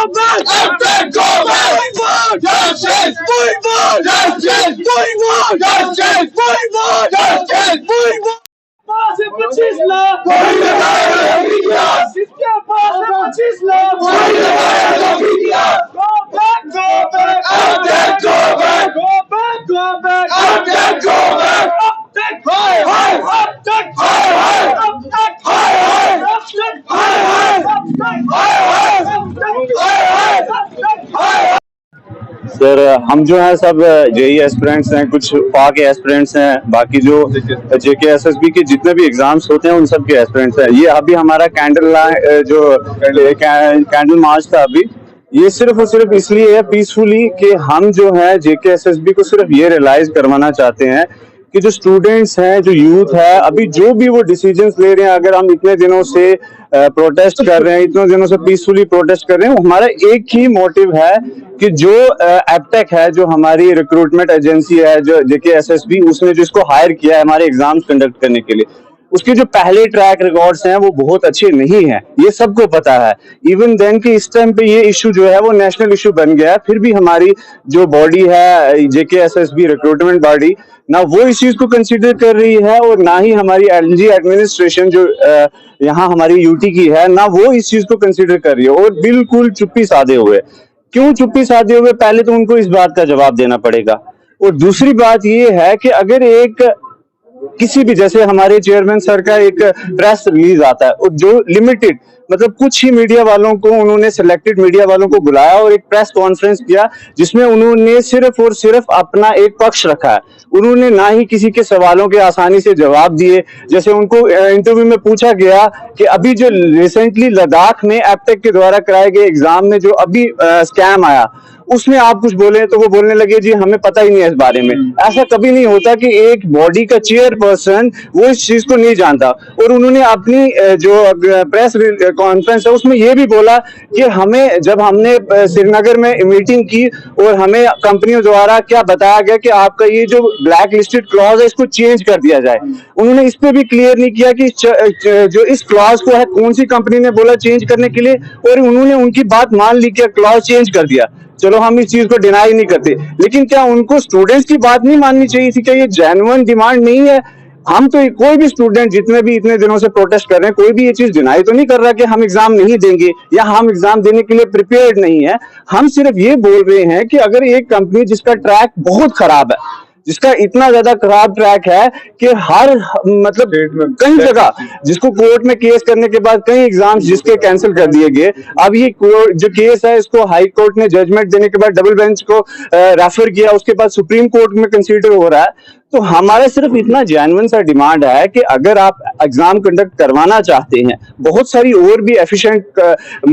back! Abtech go back! We want justice! We want justice! We want justice! We want justice! We want पास है 25 लाख कोई लगाएगा इतिहास किसके पास है 25 लाख कोई लगाएगा इतिहास Go back, go back, Abtech go back go back, go back. Abtech go back Abtech, hi, hi, Abtech, Hi, hi. Abtech, Hi, hi. Abtech, Hi, hi. Abtech, Hi, hi. Abtech, Hi, hi. Abtech. Sir हम जो है सब JEE aspirants हैं, कुछ पा के aspirants हैं, बाकी जो जेके एसएसबी के जितने भी एग्जाम्स होते हैं उन सब के एस्पिरेंट्स हैं। ये अभी हमारा कैंडल मार्च था अभी, ये सिर्फ और सिर्फ इसलिए है पीसफुली कि हम जो है जेके एसएसबी को सिर्फ ये रियलाइज करवाना चाहते हैं कि जो स्टूडेंट्स हैं, जो यूथ है, अभी जो भी वो डिसीजंस ले रहे हैं, अगर हम इतने दिनों से प्रोटेस्ट कर रहे हैं, इतने दिनों से पीसफुली प्रोटेस्ट कर रहे हैं, हमारा एक ही मोटिव है कि जो एबटेक है, जो हमारी रिक्रूटमेंट एजेंसी है, जो जेके एसएसबी, उसने जो इसको हायर किया है हमारे एग्जाम्स कंडक्ट करने के लिए, उसके जो पहले ट्रैक रिकॉर्ड्स हैं वो बहुत अच्छे नहीं हैं, ये सबको पता है। इवन देन कि इस टाइम पे ये इशू जो है वो नेशनल इशू बन गया है, फिर भी हमारी जो बॉडी है जेके एसएसबी रिक्रूटमेंट बॉडी, ना वो इस चीज को कंसीडर कर रही है और ना ही हमारी एलजी एडमिनिस्ट्रेशन जो यहाँ हमारी यूटी की है, ना वो इस चीज को कंसीडर कर रही है और बिल्कुल चुप्पी साधे हुए। क्यों चुप्पी साधे हुए, पहले तो उनको इस बात का जवाब देना पड़ेगा। और दूसरी बात ये है कि अगर एक किसी भी, जैसे हमारे चेयरमैन सर का एक प्रेस रिलीज आता है और जो लिमिटेड, मतलब कुछ ही मीडिया वालों को, उन्होंने सिलेक्टेड मीडिया वालों को बुलाया और एक प्रेस कॉन्फ्रेंस किया जिसमें उन्होंने सिर्फ और सिर्फ अपना एक पक्ष रखा है। उन्होंने ना ही किसी के सवालों के आसानी से जवाब दिए। जैसे उनको इंटरव्यू में पूछा गया कि अभी जो रिसेंटली लद्दाख में एबटेक के द्वारा कराए गए एग्जाम में जो अभी स्कैम आया, उसमें आप कुछ बोले, तो वो बोलने लगे जी हमें पता ही नहीं है इस बारे में। ऐसा कभी नहीं होता कि एक बॉडी का चेयरपर्सन वो इस चीज को नहीं जानता। और उन्होंने अपनी जो प्रेस कॉन्फ्रेंस है उसमें ये भी बोला कि हमें, जब हमने श्रीनगर में मीटिंग की और हमें कंपनियों द्वारा क्या बताया गया कि आपका ये जो ब्लैक लिस्टेड क्लॉज है इसको चेंज कर दिया जाए, उन्होंने इस पे भी क्लियर नहीं किया कि जो इस क्लॉज को है कौन सी कंपनी ने बोला चेंज करने के लिए, और उन्होंने उनकी बात मान ली कि क्लॉज चेंज कर दिया। चलो हम इस चीज को डिनाई नहीं करते, लेकिन क्या उनको स्टूडेंट्स की बात नहीं माननी चाहिए थी? क्या ये जेन्युइन डिमांड नहीं है? हम तो, कोई भी स्टूडेंट जितने भी इतने दिनों से प्रोटेस्ट कर रहे हैं, कोई भी ये चीज डिनाई तो नहीं कर रहा कि हम एग्जाम नहीं देंगे या हम एग्जाम देने के लिए प्रिपेयर्ड नहीं है। हम सिर्फ ये बोल रहे हैं कि अगर एक कंपनी जिसका ट्रैक बहुत खराब है, जिसका इतना ज्यादा खराब ट्रैक है कि हर, मतलब कई जगह जिसको कोर्ट में केस करने के बाद कई एग्जाम्स जिसके कैंसिल कर दिए गए, अब ये जो केस है इसको हाई कोर्ट ने जजमेंट देने के बाद डबल बेंच को रेफर किया, उसके बाद सुप्रीम कोर्ट में कंसीडर हो रहा है। तो हमारा सिर्फ इतना जेन्युइन सा डिमांड है कि अगर आप एग्जाम कंडक्ट करवाना चाहते हैं, बहुत सारी और भी एफिशिएंट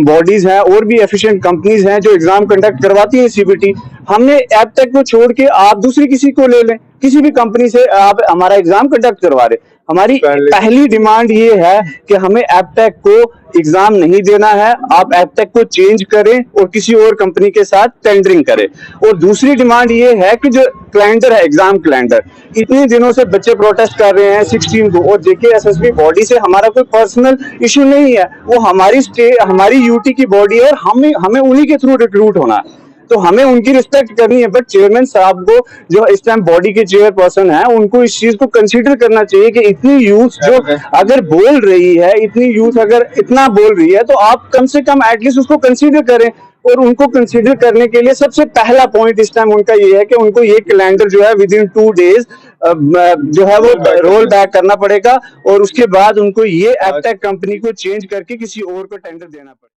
बॉडीज हैं और भी एफिशिएंट कंपनीज हैं जो एग्जाम कंडक्ट करवाती हैं सीबीटी। हमने एबटेक को छोड़ के आप दूसरी किसी को ले लें, किसी भी कंपनी से आप हमारा एग्जाम कंडक्ट करवा रहे। हमारी पहली डिमांड ये है कि हमें एबटेक को एग्जाम नहीं देना है, आप एबटेक को चेंज करें और किसी और कंपनी के साथ टेंडरिंग करें। और दूसरी डिमांड ये है कि जो कैलेंडर है, एग्जाम कैलेंडर, इतने दिनों से बच्चे प्रोटेस्ट कर रहे हैं 16 को, और जेके एसएसबी बॉडी से हमारा कोई पर्सनल इशू नहीं है, वो हमारी यूटी की बॉडी है और हमें उन्हीं के थ्रू रिक्रूट होना है, तो हमें उनकी रिस्पेक्ट करनी है। बट चेयरमैन साहब को, जो इस टाइम बॉडी के चेयरपर्सन है, उनको इस चीज को कंसीडर करना चाहिए कि इतनी यूथ जो अगर बोल रही है, इतनी यूथ अगर इतना बोल रही है, तो आप कम से कम एटलीस्ट उसको कंसीडर करें। और उनको कंसीडर करने के लिए सबसे पहला पॉइंट इस टाइम उनका ये है कि उनको ये कैलेंडर जो है विद इन 2 डेज जो है वो रोल बैक करना पड़ेगा, और उसके बाद उनको ये एबटेक कंपनी को चेंज करके किसी और को टेंडर देना पड़ेगा।